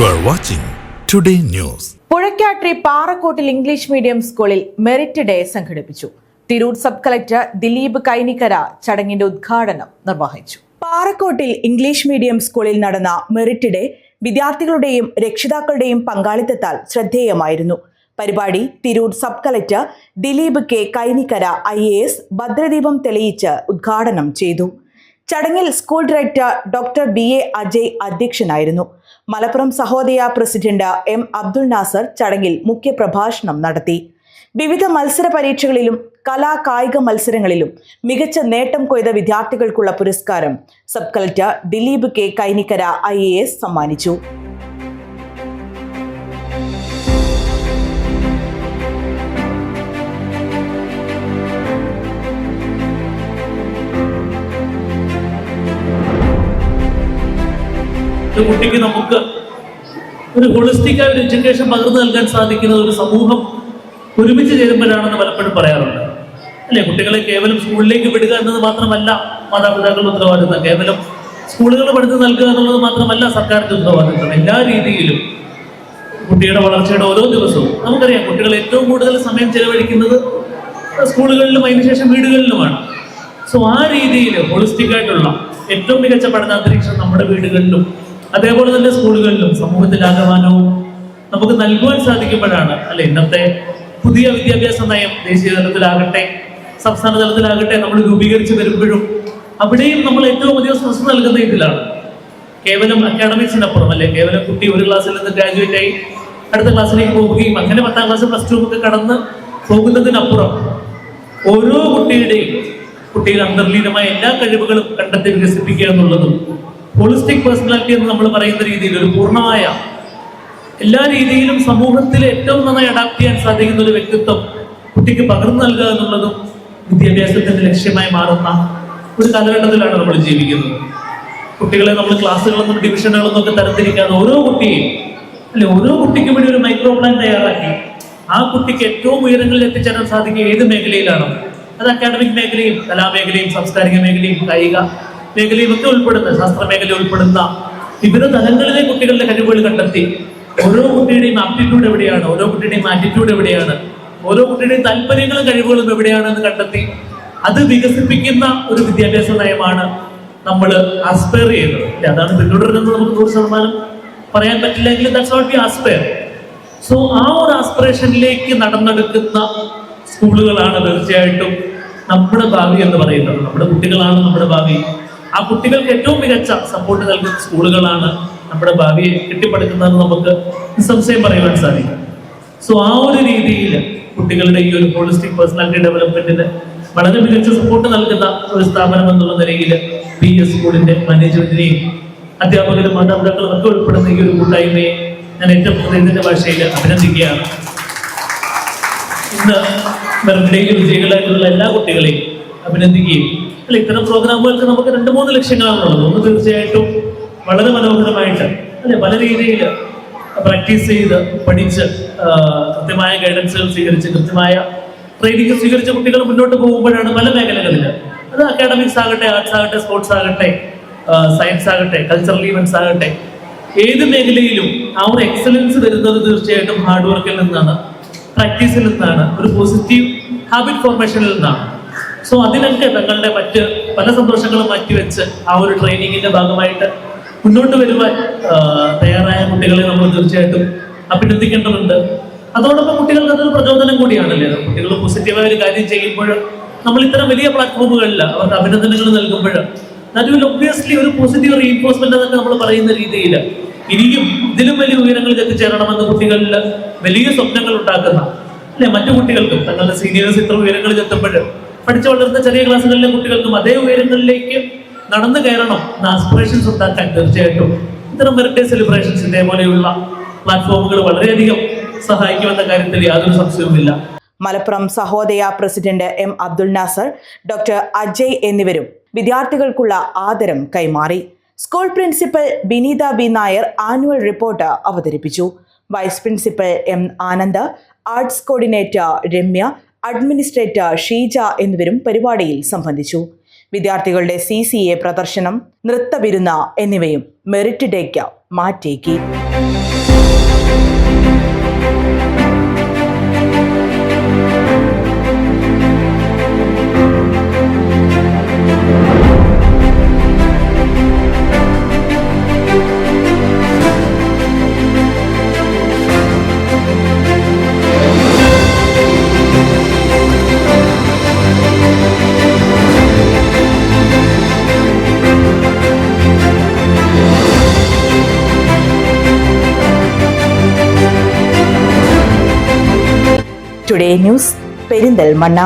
You are watching Today News. Puzhakkattiri പാറക്കോട്ടിൽ English medium സ്കൂളിൽ merit day സംഘടിപ്പിച്ചു. തിരൂർ സബ് കളക്ടർ ദിലീപ് കൈനിക്കര ചടങ്ങിന്റെ ഉദ്ഘാടനം നിർവഹിച്ചു. പാറക്കോട്ടിൽ ഇംഗ്ലീഷ് മീഡിയം സ്കൂളിൽ നടന്ന മെറിറ്റ് ഡേ വിദ്യാർത്ഥികളുടെയും രക്ഷിതാക്കളുടെയും പങ്കാളിത്തത്താൽ ശ്രദ്ധേയമായിരുന്നു. പരിപാടി Tirur sub collector Dileep Kainikkara IAS ഭദ്രദീപം തെളിയിച്ച് ഉദ്ഘാടനം ചെയ്തു. ചടങ്ങിൽ school director doctor BA Ajay അധ്യക്ഷനായിരുന്നു. മലപ്പുറം സഹോദയ പ്രസിഡന്റ് M അബ്ദുൽ നാസർ ചടങ്ങിൽ മുഖ്യപ്രഭാഷണം നടത്തി. വിവിധ മത്സര പരീക്ഷകളിലും കായിക മത്സരങ്ങളിലും മികച്ച നേട്ടം കൊയ്ത വിദ്യാർത്ഥികൾക്കുള്ള പുരസ്കാരം sub collector Dileep Kainikkara IAS സമ്മാനിച്ചു. കുട്ടിക്ക് നമുക്ക് ഒരു ഹോളിസ്റ്റിക് ആയ ഒരു എഡ്യൂക്കേഷൻ പകർന്നു നൽകാൻ സാധിക്കുന്ന ഒരു സമൂഹം ഒരുമിച്ച് ചേരുമ്പോഴാണെന്ന് പലപ്പോഴും പറയാറുണ്ട് അല്ലെ. കുട്ടികളെ കേവലം സ്കൂളിലേക്ക് വിടുക എന്നത് മാത്രമല്ല മാതാപിതാക്കളുടെ ഉത്തരവാദിത്വം, കേവലം സ്കൂളുകൾ പഠിച്ചു നൽകുക എന്നുള്ളത് മാത്രമല്ല സർക്കാരിന്റെ ഉത്തരവാദിത്വം. എല്ലാ രീതിയിലും കുട്ടിയുടെ വളർച്ചയുടെ ഓരോ ദിവസവും നമുക്കറിയാം കുട്ടികൾ ഏറ്റവും കൂടുതൽ സമയം ചെലവഴിക്കുന്നത് സ്കൂളുകളിലും അതിനുശേഷം വീടുകളിലുമാണ്. സോ ആ രീതിയിൽ ഹോളിസ്റ്റിക് ആയിട്ടുള്ള ഏറ്റവും മികച്ച പഠനാന്തരീക്ഷം നമ്മുടെ വീടുകളിലും അതേപോലെ തന്നെ സ്കൂളുകളിലും സമൂഹത്തിലാകമാനവും നമുക്ക് നൽകുവാൻ സാധിക്കുമ്പോഴാണ് അല്ലെ ഇന്നത്തെ പുതിയ വിദ്യാഭ്യാസ നയം ദേശീയ തലത്തിലാകട്ടെ സംസ്ഥാന തലത്തിലാകട്ടെ നമ്മൾ രൂപീകരിച്ച് വരുമ്പോഴും അവിടെയും നമ്മൾ ഏറ്റവും അധികം ശ്രദ്ധ നൽകുന്ന ഇതിലാണ്. കേവലം അക്കാഡമിക്സിനപ്പുറം അല്ലെ, കേവലം കുട്ടി ഒരു ക്ലാസ്സിൽ നിന്ന് ഗ്രാജുവേറ്റ് ആയി അടുത്ത ക്ലാസ്സിലേക്ക് പോവുകയും അങ്ങനെ 10ാം ക്ലാസ് +2 ഒക്കെ കടന്ന് പോകുന്നതിനപ്പുറം ഓരോ കുട്ടിയിൽ അന്തർലീനമായ എല്ലാ കഴിവുകളും കണ്ടെത്തി വികസിപ്പിക്കുക എന്നുള്ളതും ഹോളിസ്റ്റിക് പേഴ്സണാലിറ്റി എന്ന് നമ്മൾ പറയുന്ന രീതിയിൽ ഒരു പൂർണ്ണമായ എല്ലാ രീതിയിലും സമൂഹത്തിൽ ഏറ്റവും നന്നായി അഡാപ്റ്റ് ചെയ്യാൻ സാധിക്കുന്ന ഒരു വ്യക്തിത്വം കുട്ടിക്ക് പകർന്നു നൽകുക എന്നുള്ളതും വിദ്യാഭ്യാസത്തിന്റെ ലക്ഷ്യമായി മാറുന്ന ഒരു കാലഘട്ടത്തിലാണ് നമ്മൾ ജീവിക്കുന്നത്. കുട്ടികളെ നമ്മൾ ക്ലാസ്സുകളൊന്നും ഡിവിഷനുകളൊന്നും ഒക്കെ തരംതിരിക്കാതെ ഓരോ കുട്ടിക്കും വേണ്ടി ഒരു മൈക്രോ പ്ലാൻ തയ്യാറാക്കി ആ കുട്ടിക്ക് ഏറ്റവും ഉയരങ്ങളിൽ എത്തിച്ചേരാൻ സാധിക്കുക ഏത് മേഖലയിലാണ്, അത് അക്കാഡമിക് മേഖലയും കലാമേഖലയും സാംസ്കാരിക മേഖലയും കായിക മേഖലയും ഒക്കെ ഉൾപ്പെടുന്ന ശാസ്ത്ര മേഖല ഉൾപ്പെടുന്ന വിവിധ തലങ്ങളിലെ കുട്ടികളുടെ കഴിവുകൾ കണ്ടെത്തി ഓരോ കുട്ടിയുടെയും ആപ്റ്റിറ്റ്യൂഡ് എവിടെയാണ്, ഓരോ കുട്ടിയുടെയും ആറ്റിറ്റ്യൂഡ് എവിടെയാണ്, ഓരോ കുട്ടിയുടെയും താല്പര്യങ്ങളും കഴിവുകളും എവിടെയാണെന്ന് കണ്ടെത്തി അത് വികസിപ്പിക്കുന്ന ഒരു വിദ്യാഭ്യാസ നയമാണ് നമ്മൾ ആസ്പയർ ചെയ്യുന്നത്. അതാണ് പിന്തുടരുന്നത് നമുക്ക് 100% പറയാൻ പറ്റില്ലെങ്കിൽ that's what we aspire. So ആ ഒരു ആസ്പിറേഷനിലേക്ക് നടന്നെടുക്കുന്ന സ്കൂളുകളാണ് തീർച്ചയായിട്ടും നമ്മുടെ ഭാവി എന്ന് പറയുന്നത്. നമ്മുടെ കുട്ടികളാണ് നമ്മുടെ ഭാവി. ആ കുട്ടികൾക്ക് ഏറ്റവും മികച്ച സപ്പോർട്ട് നൽകുന്ന സ്കൂളുകളാണ് നമ്മുടെ ഭാവിയെ കെട്ടിപ്പടുക്കുന്നതെന്ന് നമുക്ക് നിസ്സംശയം പറയുവാൻ സാധിക്കും. സോ ആ ഒരു രീതിയിൽ കുട്ടികളുടെ ഈ ഒരു ഹോളിസ്റ്റിക് പേഴ്സണാലിറ്റി ഡെവലപ്മെന്റിന് വളരെ മികച്ച സപ്പോർട്ട് നൽകുന്ന ഒരു സ്ഥാപനം എന്നുള്ള നിലയിൽ PS സ്കൂളിന്റെ മാനേജ്മെന്റിനെയും അധ്യാപകരും മാതാപിതാക്കളും ഒക്കെ ഉൾപ്പെടുന്ന ഈ ഒരു കൂട്ടായ്മയെ ഞാൻ ഏറ്റവും ഹൃദയത്തിന്റെ ഭാഷയിൽ അഭിനന്ദിക്കുകയാണ്. ഇന്ന് മെറിറ്റ് ഡേയിൽ വിജയികളായിട്ടുള്ള എല്ലാ കുട്ടികളെയും അഭിനന്ദിക്കുകയും ഇത്തരം പ്രോഗ്രാമുകൾക്ക് നമുക്ക് 2-3 ലക്ഷ്യങ്ങളാണുള്ളത്. ഒന്ന് തീർച്ചയായിട്ടും വളരെ മനോഹരമായിട്ട് പല രീതിയിൽ പ്രാക്ടീസ് ചെയ്ത് പഠിച്ച് കൃത്യമായ ഗൈഡൻസുകൾ സ്വീകരിച്ച് കൃത്യമായ ട്രെയിനിങ് സ്വീകരിച്ച കുട്ടികൾ മുന്നോട്ട് പോകുമ്പോഴാണ് പല മേഖലകളിൽ, അത് അക്കാഡമിക്സ് ആകട്ടെ, ആർട്സ് ആകട്ടെ, സ്പോർട്സ് ആകട്ടെ, സയൻസ് ആകട്ടെ, കൾച്ചറൽ ഈവൻസ് ആകട്ടെ, ഏത് മേഖലയിലും ആ ഒരു എക്സലൻസ് വരുന്നത് തീർച്ചയായിട്ടും ഹാർഡ് വർക്കിൽ നിന്നാണ്, പ്രാക്ടീസിൽ നിന്നാണ്, ഒരു പോസിറ്റീവ് ഹാബിറ്റ് ഫോർമേഷനിൽ നിന്നാണ്. സോ അതിനൊക്കെ തങ്ങളുടെ മറ്റ് പല സന്തോഷങ്ങളും മാറ്റിവെച്ച് ആ ഒരു ട്രെയിനിങ്ങിന്റെ ഭാഗമായിട്ട് മുന്നോട്ട് വരുവാൻ തയ്യാറായ കുട്ടികളെ നമ്മൾ തീർച്ചയായിട്ടും അഭിനന്ദിക്കേണ്ടതുണ്ട്. അതോടൊപ്പം കുട്ടികൾക്ക് അതൊരു പ്രചോദനം കൂടിയാണല്ലേ. കുട്ടികൾ പോസിറ്റീവായ ഒരു കാര്യം ചെയ്യുമ്പോൾ നമ്മൾ ഇത്തരം വലിയ പ്ലാറ്റ്ഫോമുകളിൽ അവർക്ക് അഭിനന്ദനങ്ങൾ നൽകുമ്പോൾ അതിൽ ഒബ്വിയസ്ലി ഒരു പോസിറ്റീവ് റീഇൻഫോഴ്സ്മെന്റ് എന്നൊക്കെ നമ്മൾ പറയുന്ന രീതിയിൽ ഇനിയും ഇതിലും വലിയ ഉയരങ്ങളിൽ എത്തിച്ചേരണമെന്ന് കുട്ടികളിൽ വലിയ സ്വപ്നങ്ങൾ ഉണ്ടാക്കുന്ന മറ്റു കുട്ടികൾക്കും തങ്ങളുടെ സീനിയേഴ്സ് ഇത്ര ഉയരങ്ങളിൽ എത്തുമ്പോൾ പഠിച്ചു വളർന്ന ചെറിയ ക്ലാസ്സുകളിലെ കുട്ടികൾക്കും അതേ ഉയരങ്ങളിലേക്ക് നടന്നു കയറണം എന്ന ആസ്പിറേഷൻസ് ഉണ്ടാക്കാൻ തീർച്ചയായിട്ടും ഇത്തരം മെറിറ്റ് ഡേ സെലിബ്രേഷൻസ് ഇതേപോലെയുള്ള പ്ലാറ്റ്ഫോമുകൾ വളരെയധികം സഹായിക്കുമെന്ന കാര്യത്തിൽ യാതൊരു സംശയവുമില്ല. Malappuram Sahodaya president M Abdul Nasar, doctor Ajay എന്നിവരും വിദ്യാർത്ഥികൾക്കുള്ള ആദരം കൈമാറി. School principal Bineetha B Nair annual report അവതരിപ്പിച്ചു. Vice principal M Anand, arts coordinator Ramya, administrator Sheeja എന്നിവരും പരിപാടിയിൽ സംബന്ധിച്ചു. വിദ്യാർത്ഥികളുടെ CCA പ്രദർശനം, നൃത്തവിരുന്ന് എന്നിവയും മെറിറ്റ് ഡേക്ക് മാറ്റേക്കി. Today news Perinthalmanna.